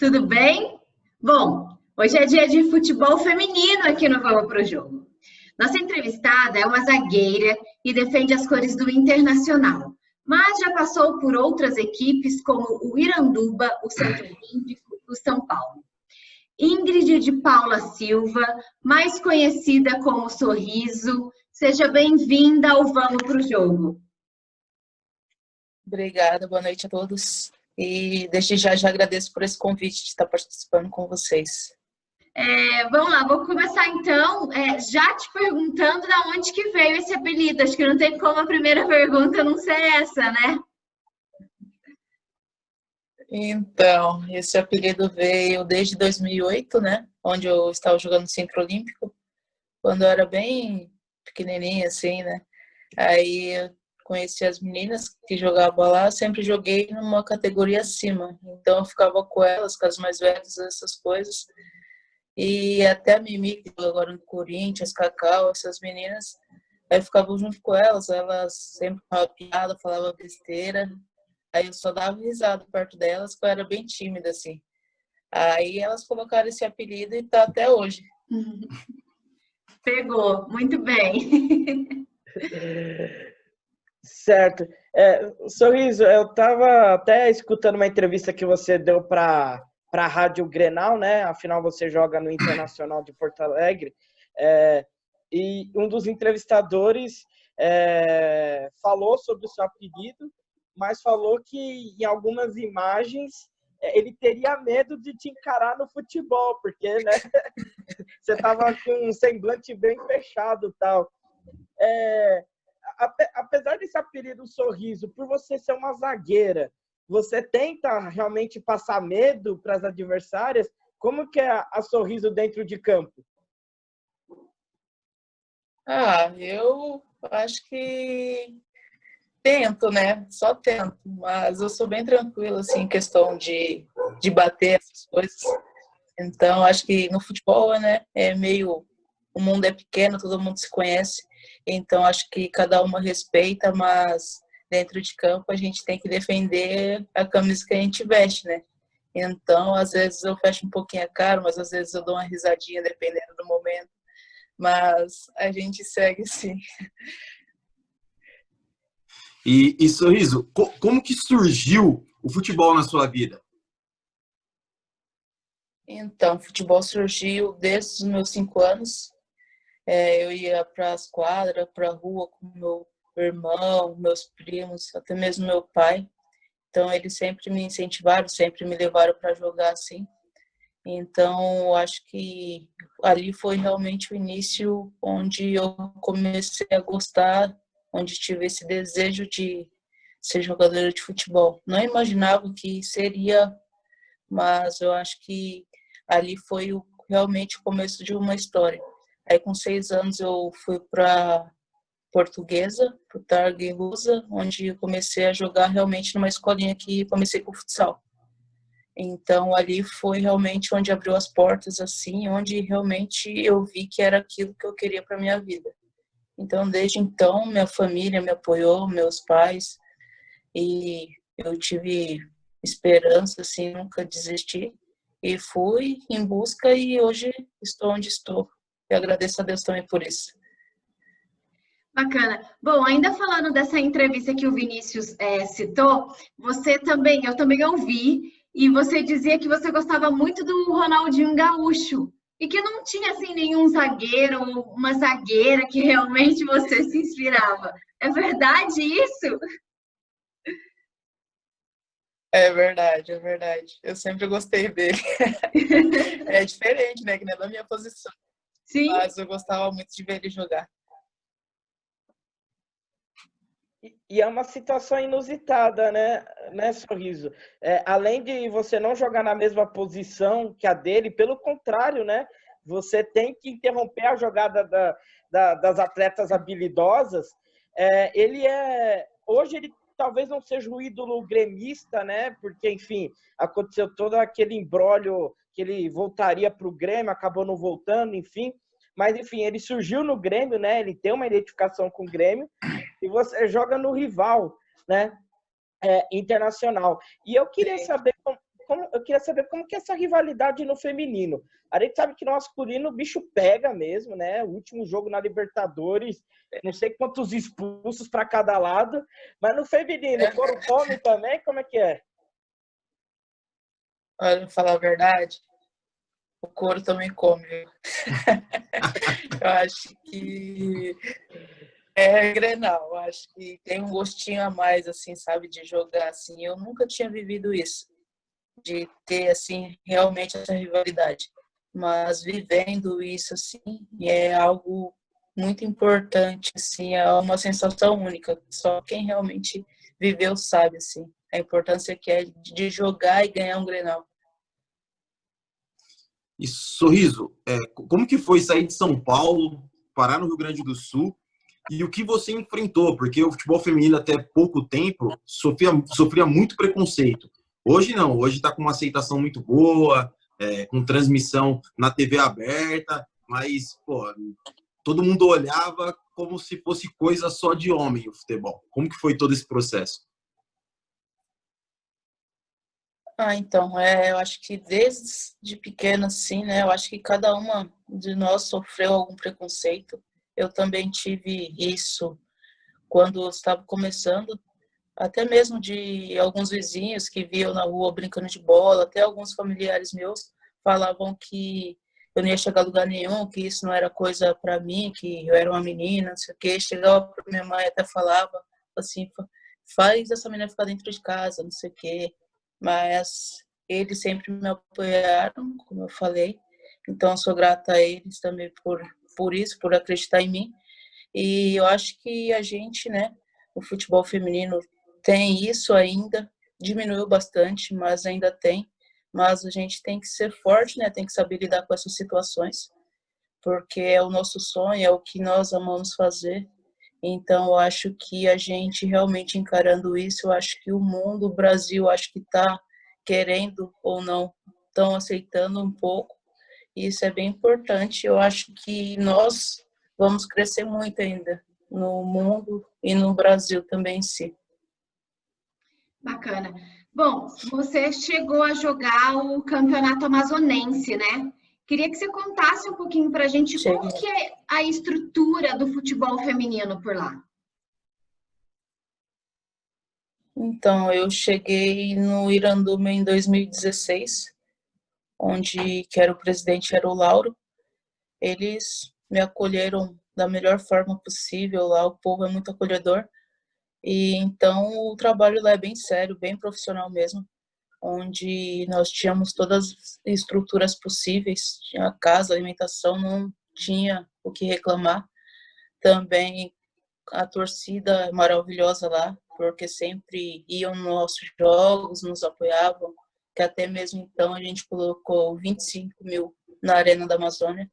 tudo bem? Bom, hoje é dia de futebol feminino aqui no Vamos Pro Jogo. Nossa entrevistada é uma zagueira e defende as cores do Internacional, mas já passou por outras equipes como o Iranduba, o Santo Olímpico e o São Paulo. Ingrid de Paula Silva, mais conhecida como Sorriso, seja bem-vinda ao Vamos Pro Jogo. Obrigada, boa noite a todos. E desde já agradeço por esse convite de estar participando com vocês. Vamos lá, vou começar então já te perguntando da onde que veio esse apelido. Acho que não tem como a primeira pergunta não ser essa, né? Então, esse apelido veio desde 2008, né? Onde eu estava jogando no Centro Olímpico, quando eu era bem pequenininha, assim, né? Aí eu conheci as meninas que jogavam lá, sempre joguei numa categoria acima. Então eu ficava com elas, com as mais velhas, essas coisas. E até a Mimi, que joga agora no Corinthians, Cacau, essas meninas, aí eu ficava junto com elas sempre falavam piada, falavam besteira. Aí eu só dava risada perto delas, porque eu era bem tímida, assim. Aí elas colocaram esse apelido e tá até hoje. Pegou, muito bem. Certo. Sorriso, eu estava até escutando uma entrevista que você deu para a Rádio Grenal, né? Afinal, você joga no Internacional de Porto Alegre. E um dos entrevistadores falou sobre o seu apelido, mas falou que em algumas imagens ele teria medo de te encarar no futebol, porque, né, você estava com um semblante bem fechado e tal. Apesar desse apelido Sorriso, por você ser uma zagueira, você tenta realmente passar medo para as adversárias? Como que é a Sorriso dentro de campo? Eu acho que tento, né? Só tento, mas eu sou bem tranquila, assim, em questão de bater essas coisas. Então, acho que no futebol, né, o mundo é pequeno, todo mundo se conhece, então acho que cada uma respeita, mas dentro de campo a gente tem que defender a camisa que a gente veste, né? Então, às vezes eu fecho um pouquinho a cara, mas às vezes eu dou uma risadinha, dependendo do momento, mas a gente segue assim. E Sorriso, como que surgiu o futebol na sua vida? Então, o futebol surgiu desde os meus 5 anos. Eu ia para as quadras, para a rua com meu irmão, meus primos, até mesmo meu pai. Então, eles sempre me incentivaram, sempre me levaram para jogar assim. Então, eu acho que ali foi realmente o início onde eu comecei a gostar, onde tive esse desejo de ser jogadora de futebol. Não imaginava que seria, mas eu acho que ali foi realmente o começo de uma história. Aí, com 6 anos, eu fui para Portuguesa, para o Targa Lusa, onde eu comecei a jogar realmente numa escolinha que comecei com futsal. Então, ali foi realmente onde abriu as portas, assim, onde realmente eu vi que era aquilo que eu queria para minha vida. Então, desde então, minha família me apoiou, meus pais, e eu tive esperança, assim, nunca desisti. E fui em busca e hoje estou onde estou. E agradeço a Deus também por isso. Bacana. Bom, ainda falando dessa entrevista que o Vinícius citou, eu também ouvi, e você dizia que você gostava muito do Ronaldinho Gaúcho, e que não tinha assim nenhum zagueiro ou uma zagueira que realmente você se inspirava. É verdade isso? É verdade, é verdade. Eu sempre gostei dele. É diferente, né? Que não é da minha posição. Sim. Mas eu gostava muito de ver ele jogar. E é uma situação inusitada, né, Sorriso? Além de você não jogar na mesma posição que a dele, pelo contrário, né? Você tem que interromper a jogada das atletas habilidosas. Hoje ele talvez não seja o ídolo gremista, né? Porque, enfim, aconteceu todo aquele imbróglio que ele voltaria para o Grêmio, acabou não voltando, enfim. Mas, enfim, ele surgiu no Grêmio, né? Ele tem uma identificação com o Grêmio. E você joga no rival, né? Internacional. E eu queria saber eu queria saber como que é essa rivalidade no feminino. A gente sabe que no masculino o bicho pega mesmo, né? O último jogo na Libertadores, não sei quantos expulsos para cada lado, mas no feminino, couro come também, como é que é? Olha, pra falar a verdade, o couro também come. Eu acho que é Grenal, eu acho que tem um gostinho a mais, assim, sabe, de jogar assim. Eu nunca tinha vivido isso, de ter, assim, realmente essa rivalidade. Mas vivendo isso, assim, é algo muito importante, assim, é uma sensação única. Só quem realmente viveu sabe, assim, a importância que é de jogar e ganhar um Grenal. E Sorriso, como que foi sair de São Paulo, parar no Rio Grande do Sul e o que você enfrentou? Porque o futebol feminino até pouco tempo sofria muito preconceito. Hoje não, hoje está com uma aceitação muito boa, com transmissão na TV aberta, mas pô, todo mundo olhava como se fosse coisa só de homem o futebol. Como que foi todo esse processo? Então, eu acho que desde pequena, assim, né, eu acho que cada uma de nós sofreu algum preconceito. Eu também tive isso quando eu estava começando, até mesmo de alguns vizinhos que viam na rua brincando de bola, até alguns familiares meus falavam que eu não ia chegar a lugar nenhum, que isso não era coisa para mim, que eu era uma menina, não sei o quê. Chegava para minha mãe, até falava assim, faz essa menina ficar dentro de casa, não sei o quê. Mas eles sempre me apoiaram, como eu falei. Então, eu sou grata a eles também por isso, por acreditar em mim. E eu acho que a gente, né, o futebol feminino tem isso ainda, diminuiu bastante, mas ainda tem. Mas a gente tem que ser forte, né, tem que saber lidar com essas situações, porque é o nosso sonho, é o que nós amamos fazer. Então, eu acho que a gente realmente encarando isso, eu acho que o mundo, o Brasil, acho que está querendo ou não, estão aceitando um pouco. E isso é bem importante. Eu acho que nós vamos crescer muito ainda no mundo e no Brasil também em si. Bacana. Bom, você chegou a jogar o Campeonato Amazonense, né? Queria que você contasse um pouquinho para a gente como que é a estrutura do futebol feminino por lá. Então, eu cheguei no Iranduba em 2016, onde que era o presidente era o Lauro. Eles me acolheram da melhor forma possível lá, o povo é muito acolhedor. E então o trabalho lá é bem sério, bem profissional mesmo, onde nós tínhamos todas as estruturas possíveis, tinha casa, alimentação, não tinha o que reclamar. Também a torcida maravilhosa lá, porque sempre iam nos nossos jogos, nos apoiavam, que até mesmo então a gente colocou 25 mil na Arena da Amazônia.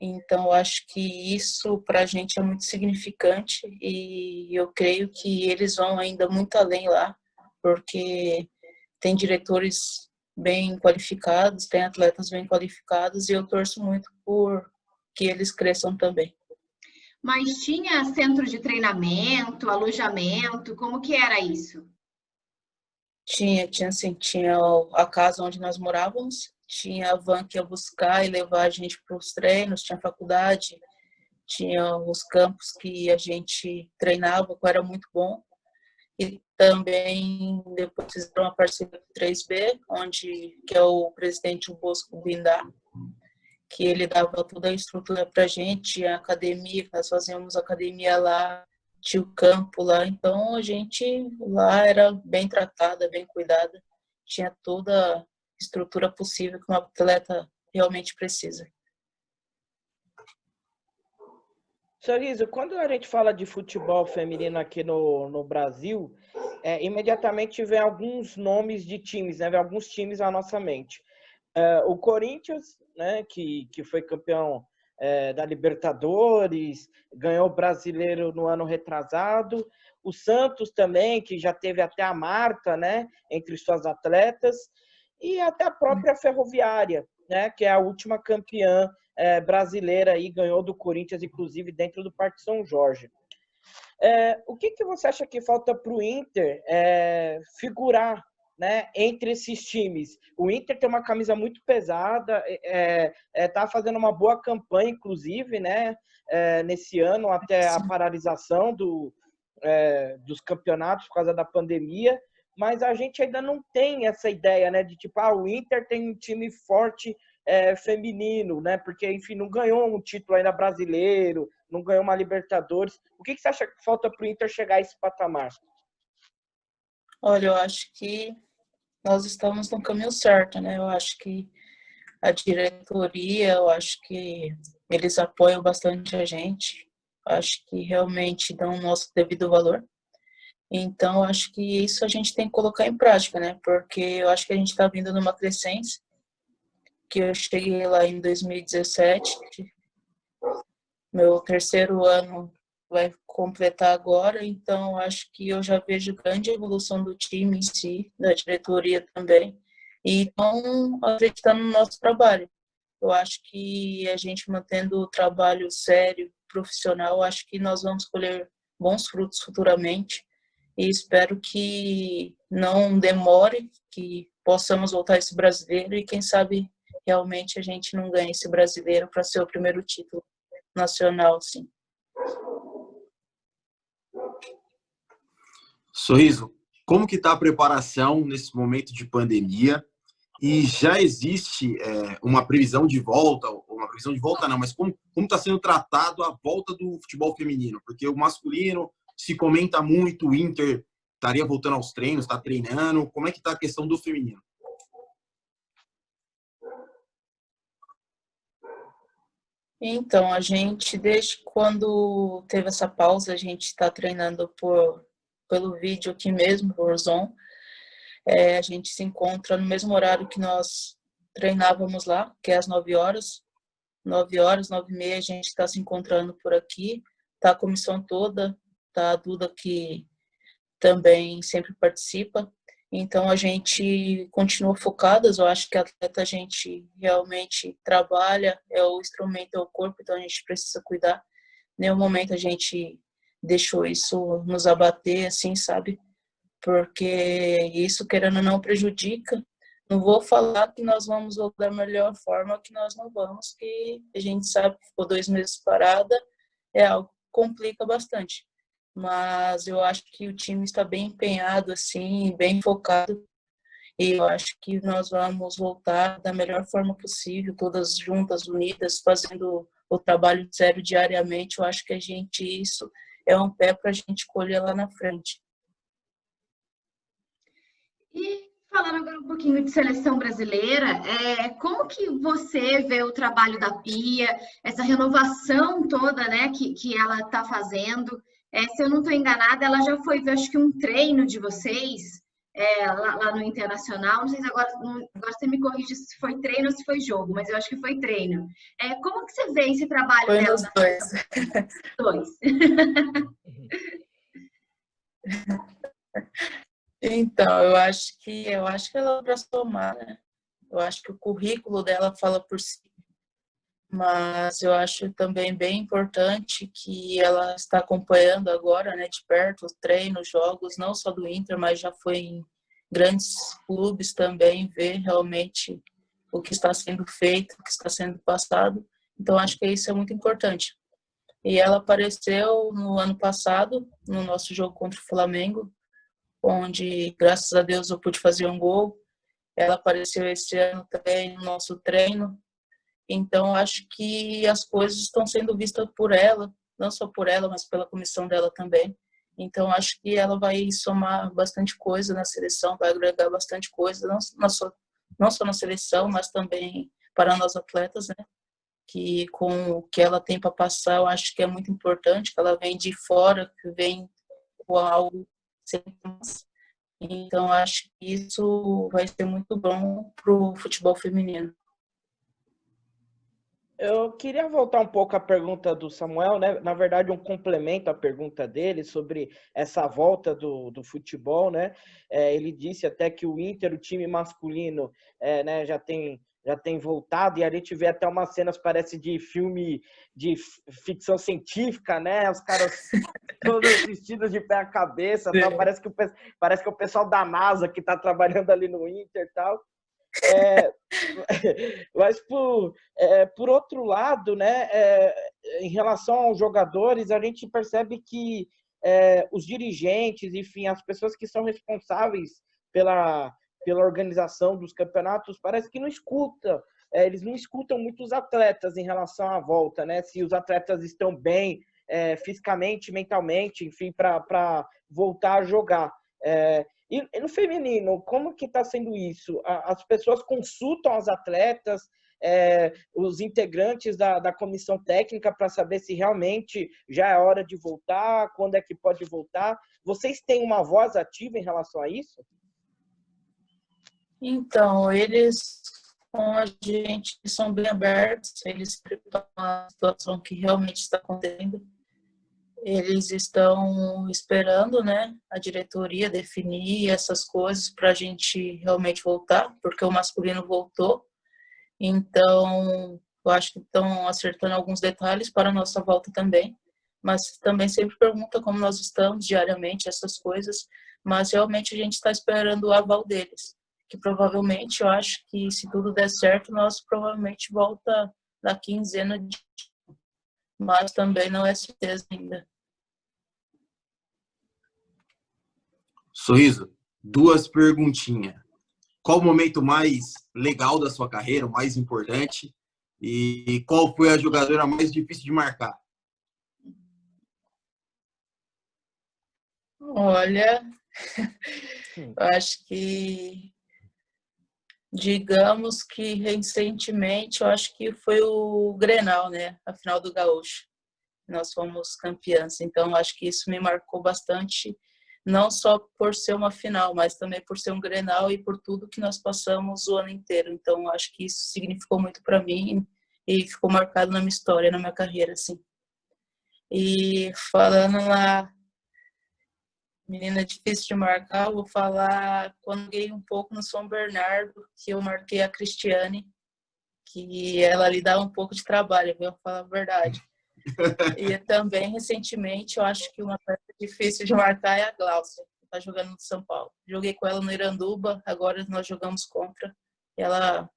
Então, eu acho que isso para a gente é muito significante e eu creio que eles vão ainda muito além lá, porque tem diretores bem qualificados, tem atletas bem qualificados e eu torço muito por que eles cresçam também. Mas tinha centro de treinamento, alojamento, como que era isso? Tinha sim, tinha a casa onde nós morávamos, tinha a van que ia buscar e levar a gente para os treinos, tinha faculdade, tinha os campos que a gente treinava, que era muito bom. E também depois fizeram uma parceria com o 3B, que é o presidente Bosco Bindá, que ele dava toda a estrutura para a gente, tinha academia, nós fazíamos academia lá, tinha o campo lá, então a gente lá era bem tratada, bem cuidada, tinha toda a estrutura possível que um atleta realmente precisa. Sorriso, quando a gente fala de futebol feminino aqui no Brasil, imediatamente vem alguns nomes de times, né? Vem alguns times à nossa mente. O Corinthians, né, que foi campeão da Libertadores, ganhou o Brasileiro no ano retrasado. O Santos também, que já teve até a Marta, né, entre suas atletas. E até a própria Ferroviária, né, que é a última campeã brasileira e ganhou do Corinthians, inclusive dentro do Parque São Jorge. O que você acha que falta para o Inter figurar, né, entre esses times. O Inter tem uma camisa muito pesada, tá fazendo uma boa campanha, inclusive, né, nesse ano, até a paralisação dos campeonatos por causa da pandemia, mas a gente ainda não tem essa ideia, né, de tipo, o Inter tem um time forte feminino, né, porque, enfim, não ganhou um título ainda brasileiro, não ganhou uma Libertadores. O que você acha que falta para o Inter chegar a esse patamar? Olha, eu acho que nós estamos no caminho certo, né? Eu acho que a diretoria, eu acho que eles apoiam bastante a gente. Eu acho que realmente dão o nosso devido valor. Então, eu acho que isso a gente tem que colocar em prática, né? Porque eu acho que a gente está vindo numa crescência, que eu cheguei lá em 2017, meu terceiro ano vai completar agora, então acho que eu já vejo grande evolução do time em si, da diretoria também, e estão acreditando no nosso trabalho. Eu acho que a gente mantendo o trabalho sério, profissional, acho que nós vamos colher bons frutos futuramente, e espero que não demore, que possamos voltar esse brasileiro, e quem sabe realmente a gente não ganhe esse brasileiro para ser o primeiro título nacional, sim. Sorriso, como que está a preparação nesse momento de pandemia? E já existe uma previsão de volta, ou uma previsão de volta não, mas como está sendo tratado a volta do futebol feminino? Porque o masculino se comenta muito, o Inter estaria voltando aos treinos, está treinando. Como é que está a questão do feminino? Então, a gente, desde quando teve essa pausa, a gente está treinando pelo vídeo aqui mesmo, por Zoom. A gente se encontra no mesmo horário que nós treinávamos lá, que é às 9 horas. 9 horas, 9h30, a gente está se encontrando por aqui. Tá a comissão toda, tá a Duda que também sempre participa. Então, a gente continua focadas. Eu acho que atleta a gente realmente trabalha, é o instrumento, é o corpo, então a gente precisa cuidar. Em nenhum momento a gente deixou isso nos abater, assim, sabe? Porque isso, querendo ou não, prejudica. Não vou falar que nós vamos voltar da melhor forma, que nós não vamos, que a gente sabe que ficou 2 meses parada, é algo que complica bastante. Mas eu acho que o time está bem empenhado, assim, bem focado, e eu acho que nós vamos voltar da melhor forma possível, todas juntas, unidas, fazendo o trabalho sério diariamente. Eu acho que isso é um pé para a gente colher lá na frente. E falando agora um pouquinho de seleção brasileira, como que você vê o trabalho da Pia, essa renovação toda, né, que ela está fazendo? Se eu não estou enganada, ela já foi ver, acho que um treino de vocês lá no Internacional. Não sei se agora você me corrige se foi treino ou se foi jogo, mas eu acho que foi treino. Como que você vê esse trabalho Foi dela? nos dois. Dois. Então, eu acho que ela abraçou mais, né? Eu acho que o currículo dela fala por si. Mas eu acho também bem importante que ela está acompanhando agora, né, de perto, os treinos, jogos, não só do Inter, mas já foi em grandes clubes também, ver realmente o que está sendo feito, o que está sendo passado. Então, acho que isso é muito importante. E ela apareceu no ano passado, no nosso jogo contra o Flamengo, onde, graças a Deus, eu pude fazer um gol. Ela apareceu esse ano também no nosso treino. Então, acho que as coisas estão sendo vistas por ela, não só por ela, mas pela comissão dela também. Então, acho que ela vai somar bastante coisa na seleção, vai agregar bastante coisa, não só na seleção, mas também para nós atletas, né? Que com o que ela tem para passar, eu acho que é muito importante, que ela vem de fora, que vem com algo sem. Então, acho que isso vai ser muito bom para o futebol feminino. Eu queria voltar um pouco à pergunta do Samuel, né? Na verdade, um complemento à pergunta dele sobre essa volta do futebol, né? Ele disse até que o Inter, o time masculino, né, já tem já tem voltado, e a gente vê até umas cenas, parece de filme de ficção científica, né? Os caras todos vestidos de pé à cabeça, tal. Parece que é o pessoal da NASA que está trabalhando ali no Inter e tal. Mas por outro lado, né, em relação aos jogadores, a gente percebe que os dirigentes, enfim, as pessoas que são responsáveis pela organização dos campeonatos, parece que não escutam, eles não escutam muito os atletas em relação à volta, né? Se os atletas estão bem fisicamente, mentalmente, enfim, para voltar a jogar. E no feminino, como que está sendo isso? As pessoas consultam os atletas, os integrantes da comissão técnica para saber se realmente já é hora de voltar, quando é que pode voltar. Vocês têm uma voz ativa em relação a isso? Então, eles com a gente são bem abertos, eles preparam a situação que realmente está acontecendo. Eles estão esperando, né, a diretoria definir essas coisas para a gente realmente voltar, porque o masculino voltou. Então, eu acho que estão acertando alguns detalhes para a nossa volta também. Mas também sempre pergunta como nós estamos diariamente, essas coisas. Mas realmente a gente está esperando o aval deles. Que provavelmente, eu acho que se tudo der certo, nós provavelmente volta na quinzena de... Mas também não é certeza ainda. Sorriso, 2 perguntinhas. Qual o momento mais legal da sua carreira, o mais importante? E qual foi a jogadora mais difícil de marcar? Olha, eu acho que, digamos que recentemente, eu acho que foi o Grenal, né? A final do Gaúcho. Nós fomos campeãs, então eu acho que isso me marcou bastante, não só por ser uma final, mas também por ser um Grenal e por tudo que nós passamos o ano inteiro. Então, acho que isso significou muito para mim e ficou marcado na minha história, na minha carreira, assim. E falando lá, menina difícil de marcar, eu vou falar quando ganhei um pouco no São Bernardo, que eu marquei a Cristiane, que ela lhe dá um pouco de trabalho, vou falar a verdade. E também, recentemente, eu acho que uma atleta difícil de marcar é a Glaucia, que está jogando no São Paulo. Joguei com ela no Iranduba, agora nós jogamos contra. Ela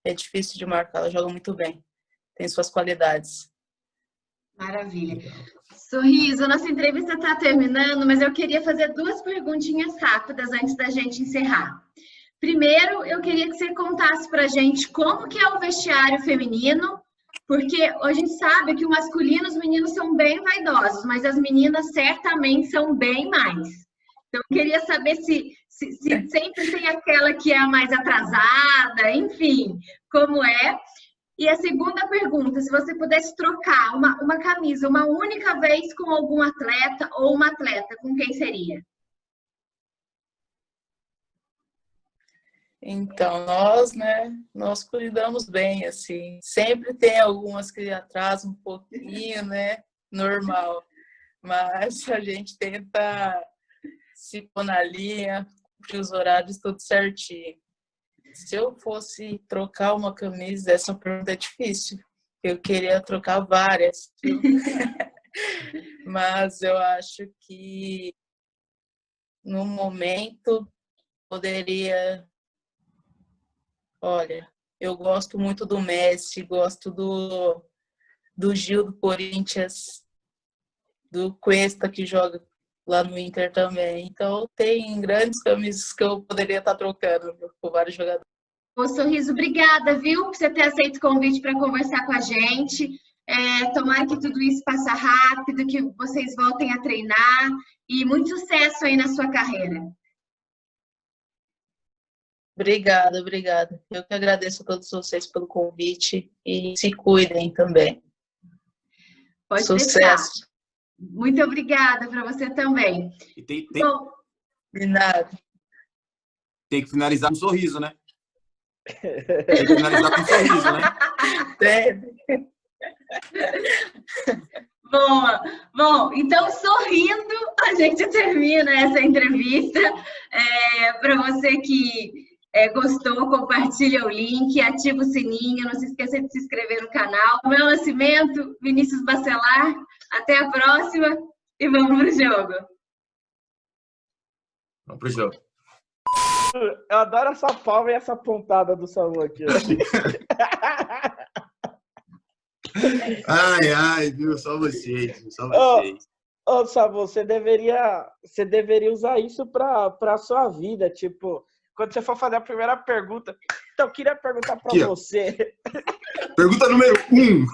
é difícil de marcar, ela joga muito bem. Tem suas qualidades. Maravilha. Sorriso, nossa entrevista está terminando, mas eu queria fazer 2 perguntinhas rápidas antes da gente encerrar. Primeiro, eu queria que você contasse para a gente como que é o vestiário feminino, porque a gente sabe que o masculino, os meninos são bem vaidosos, mas as meninas certamente são bem mais. Então, eu queria saber se sempre tem aquela que é a mais atrasada, enfim, como é. E a segunda pergunta, se você pudesse trocar uma camisa uma única vez com algum atleta ou uma atleta, com quem seria? Então, nós cuidamos bem, assim. Sempre tem algumas que atrasam um pouquinho, né? Normal. Mas a gente tenta se pôr na linha, cumprir os horários tudo certinho. Se eu fosse trocar uma camisa, essa pergunta é difícil. Eu queria trocar várias. Mas eu acho que no momento poderia... Olha, eu gosto muito do Messi, gosto do Gil do Corinthians, do Cuesta que joga lá no Inter também. Então tem grandes camisas que eu poderia estar trocando por vários jogadores. Ô, Sorriso, obrigada, viu, por você ter aceito o convite para conversar com a gente. Tomara que tudo isso passe rápido, que vocês voltem a treinar e muito sucesso aí na sua carreira. Obrigada. Eu que agradeço a todos vocês pelo convite e se cuidem também. Pode Sucesso. deixar. Muito obrigada para você também. E Bom, de nada. Tem que finalizar com um sorriso, né? Tem que finalizar com um sorriso, né? Bom, então sorrindo a gente termina essa entrevista. Para você que gostou, compartilha o link, ativa o sininho, não se esqueça de se inscrever no canal. Meu Nascimento, Vinícius Bacelar, até a próxima e vamos pro jogo. Vamos pro jogo. Eu adoro essa palma e essa pontada do Samu aqui. Ai, viu? Só vocês, só vocês. Ô, Samu, você deveria usar isso pra sua vida, tipo, quando você for fazer a primeira pergunta. Então, eu queria perguntar pra Aqui, você. Pergunta número 1.